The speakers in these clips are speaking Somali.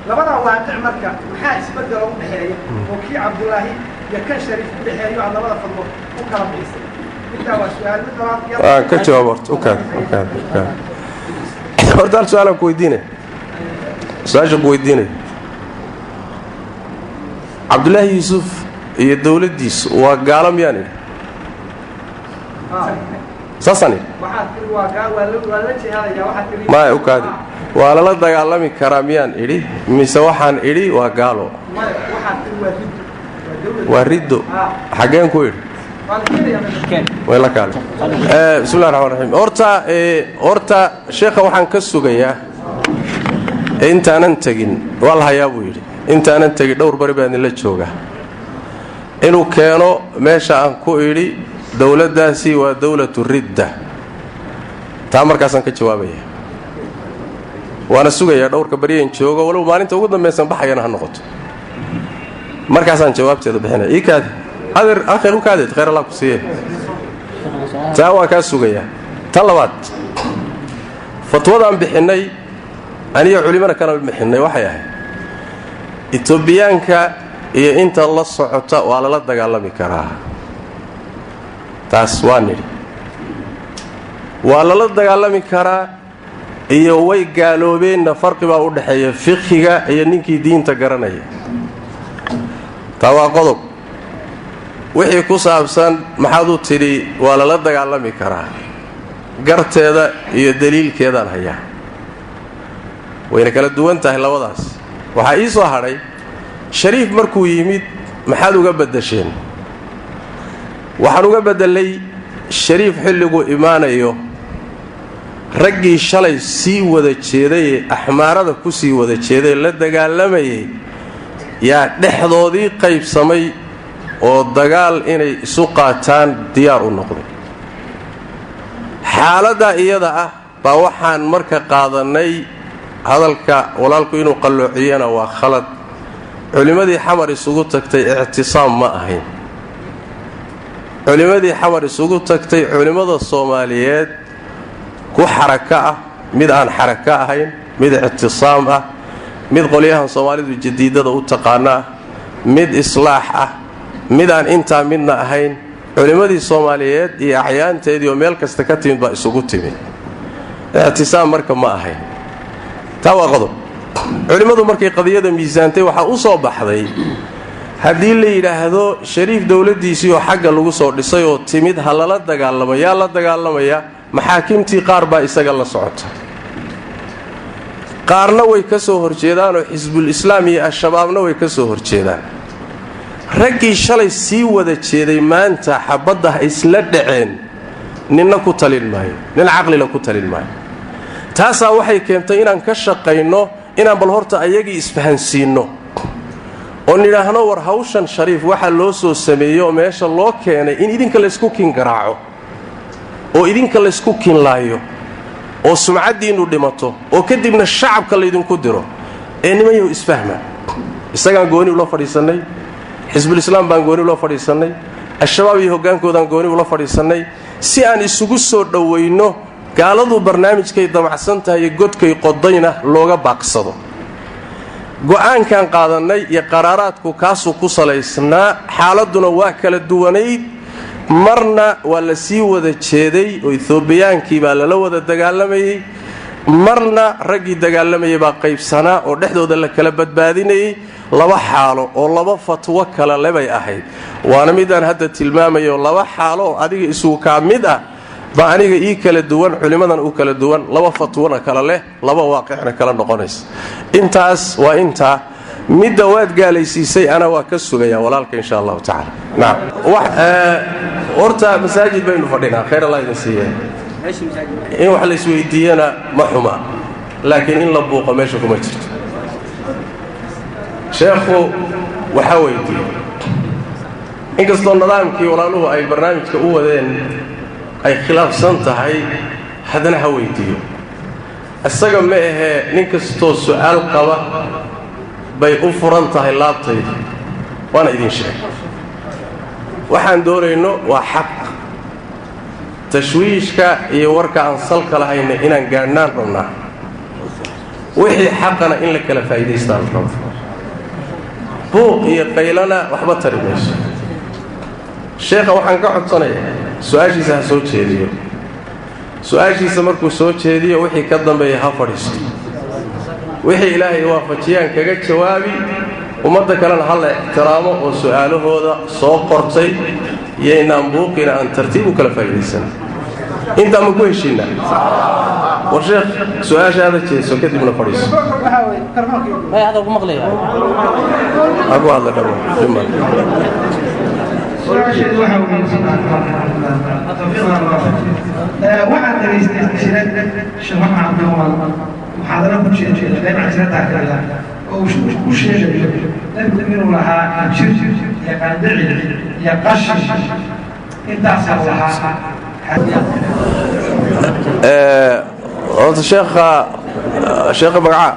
لبنا واقع مركا محا اسبدل او دحيريا وكي عبد الله يكن شريف دحيريا على لبدا فضل وكرم بيسي انت وسؤال مثلا كجواب اوكي horta su'aal ku weydiinay su'aasha ku weydiinay Abdullah Yusuf iyo dawladiisu waa gaalam yaani saasani waxa tiri waa gaal waa la jeedaya waxa tiri ma u kaadi waa la dagaalami karaa miyaan idhi mise waxaan idhi waa gaalo waxa tiri waa riddo xageen ku idhi wala kaale bismillaahir rahmaanir rahiim horta sheekha waxaan ka sugayaa intaanan tagin wal hayaa buu yiri intaanan tagin dhowr bari baan la joogaa inuu keeno meesha aan ku idhi dawladdaasi waa dawlatu ridda taa markaasaan ka jawaabaya waana sugayaa dhowrka bariyeen joogo walow maalinta ugu dambaysan baxayana ha noqoto markaasaan jawaabteeda bixinay ikaadi هذا آخر وكادت خير الله كسيه تاوا كاسوغيا طلبات فتوضا بحني اني علمنا كانوا بحني waxay ahay Etoobiyaanka iyo inta la socota waa la dagaalami karaa taas waa la dagaalami karaa iyo way gaaloobeen farqi baa u dhaxeeya fiqiga iyo ninkii diinta garanaya tawa qodob wixii ku saabsan maxaad u tiri waa la dagaalami karaa garteeda iyo daliilkeedaan hayaa wayna kala duwan tahay labadaas waxa ii soo haray shariif markuu yimid maxaad uga badasheen waxaan uga badalay shariif xilligu imaanayo raggii shalay sii wada jeeday axmaarada ku sii wada jeeday la dagaalamayay yaa dhexdoodii qaybsamay oo dagaal inay isu qaataan diyaar u noqday xaalada iyada ah baa waxaan marka qaadanay hadalka walaalku inuu qalloociyana waa khalad culimadii xamar isugu tagtay i'tisaam ma ahayn culimadii xamar isugu tagtay culimada Soomaaliyeed ku xaraka ah mid aan xaraka ahayn mid i'tisaam ah mid qoliyahan Soomaalidu jadiidada u taqaana mid islaax ah midaan inta midna ahayn culimadii Soomaaliyeed iyo axyaanteedii oo meel kasta ka timid ba isugu timid i'tisaam marka ma ahayn tawaaqado culimadu markay qadiyada miisaantay waxa u soo baxday hadii la yiraahdo shariif dawladiisii oo xagga lagu soo dhisay oo timid halala dagaalamaya maxaakimtii qaar baa isaga la socota qaarna way ka soo horjeedaan oo xisbul islaam iyo ashabaabna way ka soo horjeedaan raggii shalay sii wada jeeday maanta xabadda isla dhaceen ninna ku talin maayo nin aqli la ku talin maayo taasa waxay keentay inaan ka shaqeyno inaan bal horta ayagii isfahansiino oo niraahno war hawshan shariif waxa loo soo sameeyo meesha loo keenay in idinka la isku kin garaaco oo idinka la isku kin laayo oo sumcadiinu dhimato oo kadibna shacabka la idinku diro nimayo isfahma isaga gooni loo fadhiisanay xisbul islaam baan gooni loo fadhiisanay ashabaab iyo hogaankoodan gooni loo fadhiisanay si aan isugu soo dhaweyno gaaladu barnaamijkay damacsan tahay godkay qodayna looga baaqsado go'aankan qaadanay iyo qaraaraadku kaasu ku salaysnaa xaaladuna waa kala duwanayd marna waa la sii wada jeeday oo Ethiopiaankii baa la wada dagaalamayay marna raggii dagaalamayay baa qaybsanaa oo dhexdooda la kala badbaadinayay laba xaalo oo laba fatwo kala lebay ahayd waana midaan hadda tilmaamayo laba xaalo oo adiga isugu ka mid ah baa aniga ii kala duwan culimadan u kala duwan laba fatwana kala leh laba waaqicna kala noqonaysa intaas waa inta midda waad gaalaysiisay ana waa ka sugaya walaalka insha Allah ta'ala naam horta masaajid baynu fadhinaa khayr Allah idin siiyo in wax la isweydiiyana ma xuma laakiin in la buuqo meesha kuma jirto sheekhu waxa weydiiyay inkastoo nidaamkii walaaluhu ay barnaamijka u wadeen ay khilaafsan tahay hadana ha weydiiyo asaga ma ahe nin kastoo su'aal qaba bay u furan tahay laabtayda waana idin sheegay waxaan doonayno waa xaq tashwiishka iyo warka aan salka lahayn inaan gaarnaan rabnaa wixii xaqana in la kala faa'iidaystaan rabo buuq iyo qaylana waxba tari mayso sheekha waxaan ka codsanayaa su-aashiisa ha soo jeediyo su-aashiisa markuu soo jeediyo wixii ka dambeeya ha fadhiisto wixii ilaahay waafajiyaan kaga jawaabi ummadda kalena ha la ixtiraamo oo su'aalahooda soo qortay iyo inaan buuqina aan tartiib u kala faa'iidaysan intaa ma ku heshiinaa war sheekh su-aashaada jeeso kadibna fadhiiso agu hadla dhammaan waxaan dhegaystay jirad sheekh maxamed cabdulwal muxaadaro ku jeejeeda dhinaca jirada kale oo uu sheegayo nabigu inuu lahaa jir iyo qaandici iyo qashin intaasaa lahaa horta sheekha magaca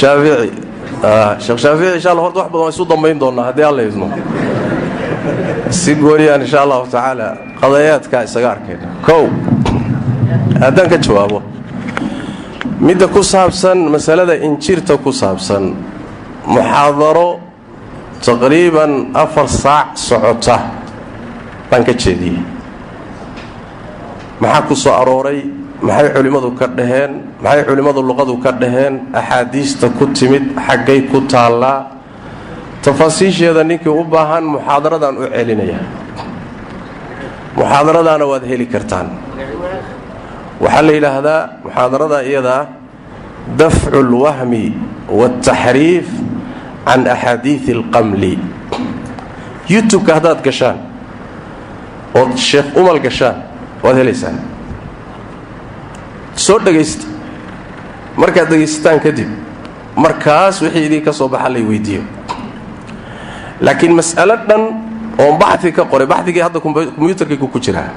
shaafici sheekh shaafici insha allah horta wax badan waa isu dambayn doonaa haddii alla idmo si gooniyaan insha allahu tacaala qadayaadkaa isaga arkayna kow haddaan ka jawaabo midda ku saabsan masalada injirta ku saabsan muxaadaro taqriiban 4 saac socota baan ka jeediyey maxaa ku soo arooray maxay culimmadu ka dhaheen maxay culimmadu luqadu ka dhaheen axaadiista ku timid xaggay ku taallaa tafaasiisheeda ninkii u baahan muxaadaradaan u celinaya muxaadaradaana waad heli kartaan waxaa la yidhaahdaa muxaadarada iyadaa dafcu اlwahmi wاltaxriif can axaadiiثi اlqamli youtube-ka haddaad gashaan ood sheekh umal gashaan waad helaysaan soo dhegaysta markaad dhegaysataan kadib markaas wixii idin ka soo baxa lay weydiiyo laakiin mas'alo dhan oon baxi ka qoray baxigii hadda kombiyuutarkaygu ku jiraa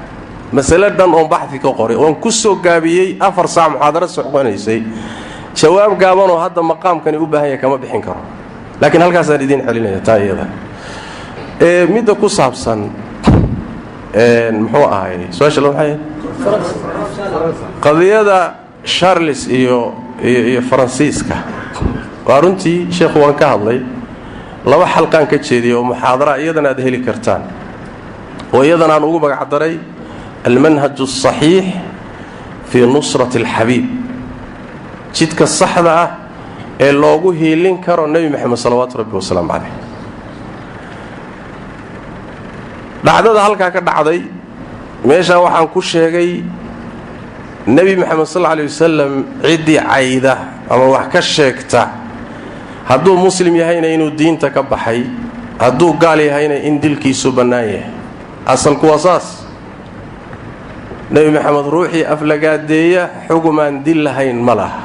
mas'alo dhan oon baxi ka qoray oon ku soo gaabiyey 4 saac muxaadaro soconaysay jawaab gaabanoo hadda maqaamkani u baahan yahay kama bixin karo laakiin halkaasaan idiin celinaya taa iyada midda ku saabsan muxuu ahay su-aasha maxay qadiyada charles iyo faransiiska waa runtii sheekhu waan ka hadlay 2 xalqaan ka jeediyay oo muxaadara iyadana aad heli kartaan oo iyadana aan ugu magacdaray almanhaj الصaxiix fii nusrati اlxabiib jidka saxda ah ee loogu hiilin karo nebi moxamed salawaatu rabbi wasalaamu calayh dhacdada halkaa ka dhacday meeshaa waxaan ku sheegay nebi moxamed sal lla alay wasalam ciddii cayda ama wax ka sheegta hadduu muslim yahayna inuu diinta ka baxay hadduu gaal yahayna in dilkiisu bannaan yahay asalku waa saas nebi moxamed ruuxii aflagaadeeya xugumaan dil lahayn ma laha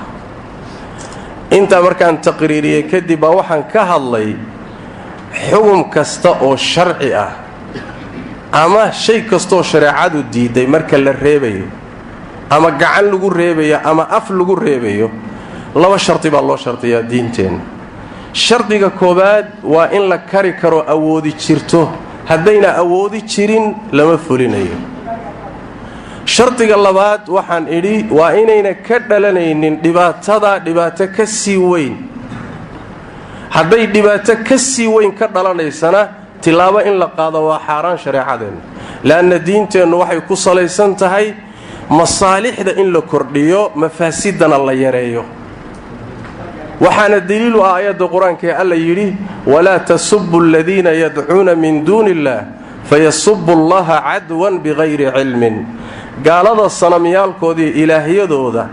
intaa markaan taqriiriyey kadib baa waxaan ka hadlay xugum kasta oo sharci ah ama shay kastaoo shareecadu diiday marka la reebayo ama gacan lagu reebayo ama af lagu reebayo 2 shardi baa loo shardiyaa diinteenna shardiga koowaad waa in la kari karo awoodi jirto haddayna awoodi jirin lama fulinayo shardiga labaad waxaan idhi waa inayna ka dhalanaynin dhibaato ka sii weyn hadday dhibaato ka sii weyn ka dhalanaysana tilaabo in la qaado waa xaaraan shareecadeenna leanna diinteennu waxay ku salaysan tahay masaalixda in la kordhiyo mafaasidana la yareeyo waxaana daliilu ah aayadda qur-aankaee alla yidhi walaa tasubbu aladiina yadcuuna min duuni illaah fayasubbu allaha cadwan bikayri cilmin gaalada sanamyaalkoodii ilaahyadooda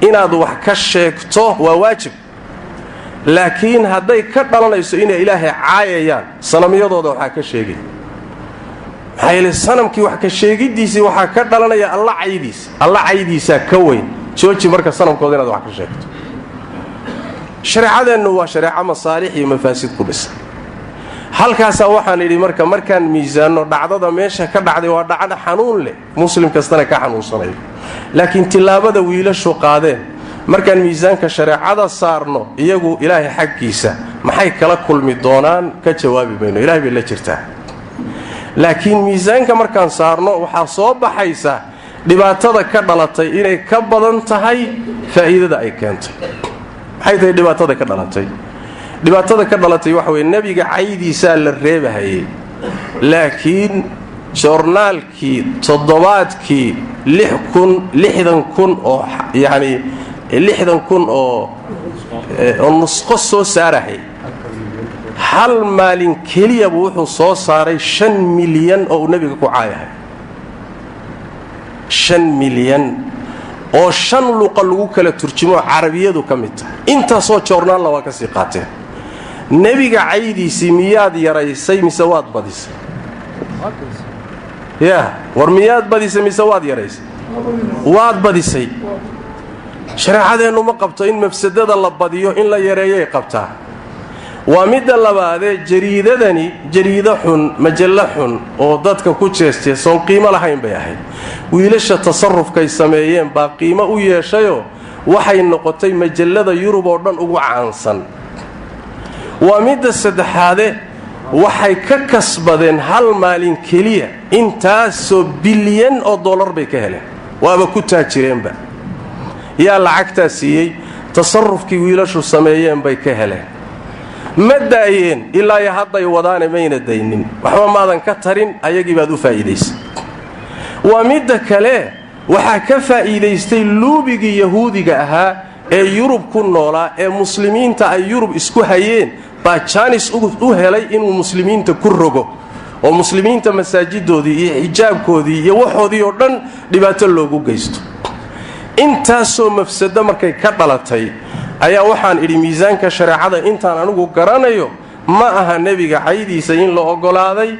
inaad wax ka sheegto waa waajib laakiin hadday ka dhalanayso inay ilaahay caayayaan sanamyadooda waxaa ka sheegay maxaa yeele sanamkii wax ka sheegiddiisii waxaa ka dhalanaya alla caydiisaa ka weyn jooji marka sanamkooda inaad wax ka sheegto shareecadeennu waa shareeco masaalix iyo mafaasid ku dhisan halkaasaa waxaan idhi markaan miisaanno dhacdada meesha ka dhacday waa dhacdo xanuun leh muslim kastana ka xanuunsanayo laakiin tillaabada wiilashu qaadeen markaan miisaanka shareecada saarno iyagu ilaahay xaggiisa maxay kala kulmi doonaan ka jawaabi mayno ilahay bay la jirtaa laakiin miisaanka markaan saarno waxaa soo baxaysa dhibaatada ka dhalatay inay ka badan tahay faa'iidada ay keentay maxay tahay dhibaatada ka dhalatay? dhibaatada ka dhalatay waxa weeye nebiga caydiisaa la reebahayay, laakiin joornaalkii toddobaadkii 60,000 oo yacni 60,000 oo nusqo soo saarahay hal maalin keliyaba wuxuu soo saaray 5 milyan oo uu nebiga ku caayahay. 5 milyan oo 5 luqa lagu kala turjumo carabiyadu ka mid tahay. intaasoo joornaalla waa ka sii qaateen. nebiga caydiisii miyaad yaraysay mise waad badisay? war miyaad badisay mise waad yaraysay? waad badisay. shareecadeennu ma qabto in mafsadada la badiyo, in la yareeyay qabtaa. waa midda labaadee jariidadani jariido xun, majallo xun oo dadka ku jeesteesoon qiimo lahayn bay ahayd. wiilasha tasarrufkay sameeyeen baa qiimo u yeeshayoo waxay noqotay majallada yurub oo dhan ugu caansan. waa midda saddexaade waxay ka kasbadeen hal maalin keliya intaasoo bilyan oo dollar bay ka heleen, waaba ku taajireenba. yaa lacagtaa siiyey? tasarrufkii wiilashu sameeyeen bay ka heleen. ma daayeen ilaa iyo hadday wadaane mayna daynin, waxba maadan ka tarin, ayagii baad u faa'iidaysay. waa midda kale waxaa ka faa'iidaystay luubigii yahuudiga ahaa ee yurub ku noolaa ee muslimiinta ay yurub isku hayeen baa jaanis u helay inuu muslimiinta ku rogo oo muslimiinta masaajidoodii iyo xijaabkoodii iyo waxoodii oo dhan dhibaato loogu geysto. intaasoo mafsado markay ka dhalatay ayaa waxaan idhi miisaanka shareecada intaan anigu garanayo ma aha nebiga caydiisa in la ogolaaday,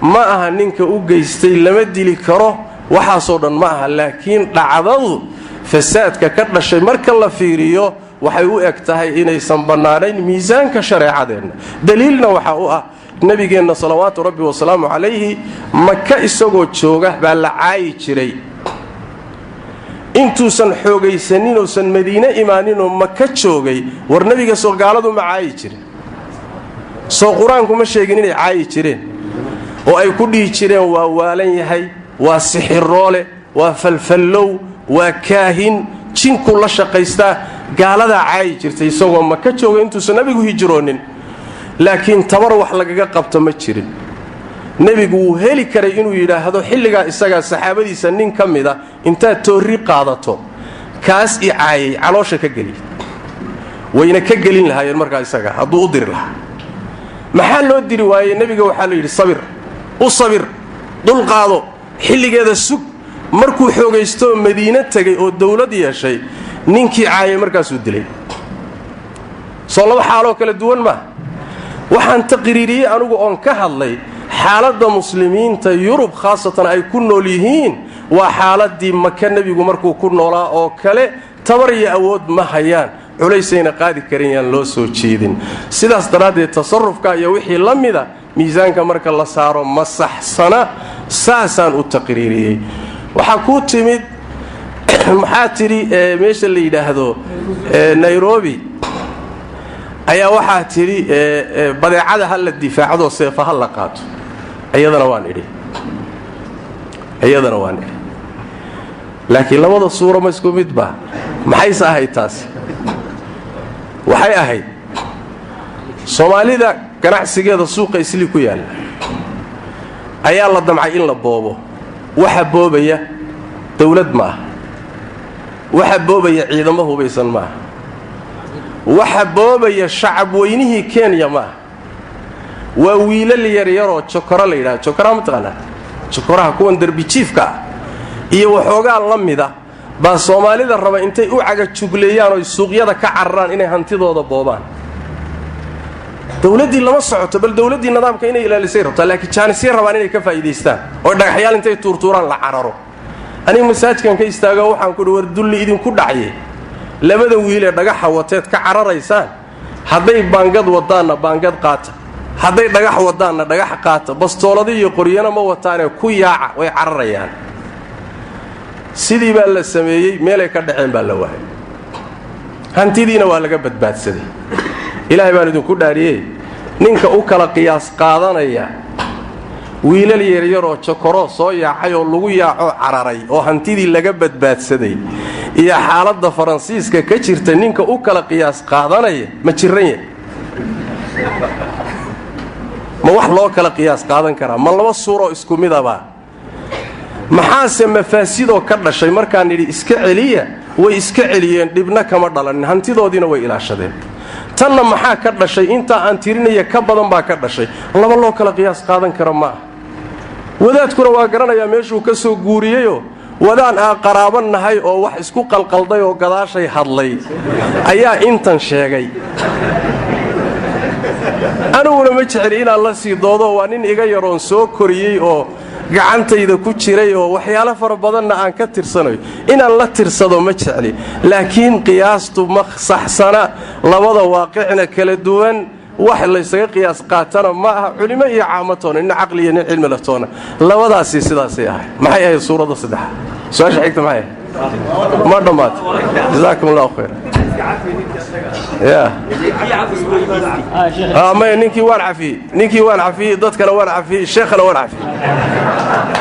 ma aha ninka u geystay lama dili karo, waxaasoo dhan ma aha. laakiin dhacdadu fasaadka ka dhashay marka la fiiriyo waxay u eg tahay inaysan bannaanayn miisaanka shareecadeenna. daliilna waxaa u ah nebigeenna salawaatu rabbi wasalaamu calayhi maka isagoo jooga baa la caayi jiray. intuusan xoogaysanin uusan madiine imaaninoo maka joogay, war nebiga soo gaaladu ma caayi jirin? soo qur-aanku ma sheegin inay caayi jireen oo ay ku dhihi jireen waa waalan yahay, waa sixiroole, waa falfallow, waa kaahin, jinku la shaqaystaa? gaaladaa caayi jirtay isagoo maka jooga intuusan nebigu hijroonin. laakiin tabar wax lagaga qabto ma jirin. nebigu wuu heli karay inuu yidhaahdo xilligaa isagaa saxaabadiisa nin ka mida intaad toorri qaadato kaas i caayay caloosha ka geli, wayna ka gelin lahaayeen markaa isaga hadduu u diri lahaa. maxaa loo diri waayey? nebiga waxaa la yidhi sabir, u sabir, dulqaado, xilligeeda sug. markuu xoogaystooo madiine tegay oo dawlad yeeshay, ninkii caayay markaasuu dilay. soo laba xaaloo kala duwan maaha. waxaan taqriiriyey anugu oon ka hadlay xaaladda muslimiinta yurub khaasatan ay ku nool yihiin waa xaaladdii maka nebigu markuu ku noolaa oo kale. tabar iyo awood ma hayaan, culaysayna qaadi karan yaan loo soo jeedin. sidaas daraaddeed tasarrufka iyo wixii la mida miisaanka marka la saaro ma saxsana. saasaan u taqriiriyey. waxaa kuu timid maxaa tidhi meesha la yidhaahdo nairobi ayaa waxaa tidhi badeecada ha la difaacdo seefa ha la qaato. iyadana waan idhi laakiin labada suuro ma isku mid baa? maxayse ahayd taasi? waxay ahayd soomaalida ganacsigeeda suuqa islii ku yaalla ayaa la damcay in la boobo. waxa boobaya dawlad ma aha, waxa boobaya ciidamo hubaysan ma aha, waxa boobaya shacab weynihii Kenya ma aha. waa wiilal yaryaroo jokoro la yidhaha. jokora ma taqaanaa? jokoraha kuwan derbi jiifka iyo waxoogaa la mida baa soomaalida raba intay u caga jugleeyaan oo suuqyada ka cararaan inay hantidooda boobaan. dawladdii lama socoto, bal dawladdii nidaamka inay ilaalisay rabtaa, laakiin jaanisay rabaan inay ka faa'iidaystaan oo dhagaxyaal intay tuurtuuraan la cararo. aniga masaajidkan ka istaago waxaan ku war dulli idinku dhacye, labada wiil ee dhagaxa wateed ka cararaysaan, hadday baangad wadaanna baangad qaata, hadday dhagax wadaanna dhagax qaata, bastoolada iyo qoryana ma wataanee ku yaaca, way cararayaan. sidii baa la sameeyey, meelay ka dhaceen baa la waayay. hantidiina waa laga badbaadsaday. ilaahay baan idinku dhaariyey, ninka u kala qiyaas qaadanaya wiilal yaryaroo jokoro soo yaacay oo lagu yaaco cararay oo hantidii laga badbaadsaday iyo xaaladda faransiiska ka jirta ninka u kala qiyaas qaadanaya ma jiran yahay ma wax loo kala qiyaas qaadan karaa ma laba suuroo isku midaba maxaase mafaasidoo ka dhashay markaan nidhi iska celiya way iska celiyeen dhibna kama dhalanin hantidoodiina way ilaashadeen tanna maxaa ka dhashay intaa aan tirinaya ka badan baa ka dhashay laba loo kala qiyaas qaadan kara ma aha wadaadkuna waa garanayaa meeshuu ka soo guuriyeyoo wadaan aan qaraaban nahay oo wax isku qalqalday oo gadaashay hadlay ayaa intan sheegay aniguna ma jeceli inaan la sii doodo waa nin iga yaroon soo koriyey oo gacantayda ku jiray oo waxyaalo fara badanna aan ka tirsanayo inaan la tirsado ma jecli laakiin qiyaastu ma saxsana labada waaqicna kala duwan wax laysaga qiyaas qaatana ma aha culimo iyo caamatoona nin caqli iyo nin cilmi la toona labadaasi sidaasay ahay maxay ahayd suuradda saddexaad su-aasha xigta maxay ahayd ma dhammaatay jazaakum allahu khayr maya ninkii waan cafiyey dadkana waan cafiyey sheekhana waan cafiyey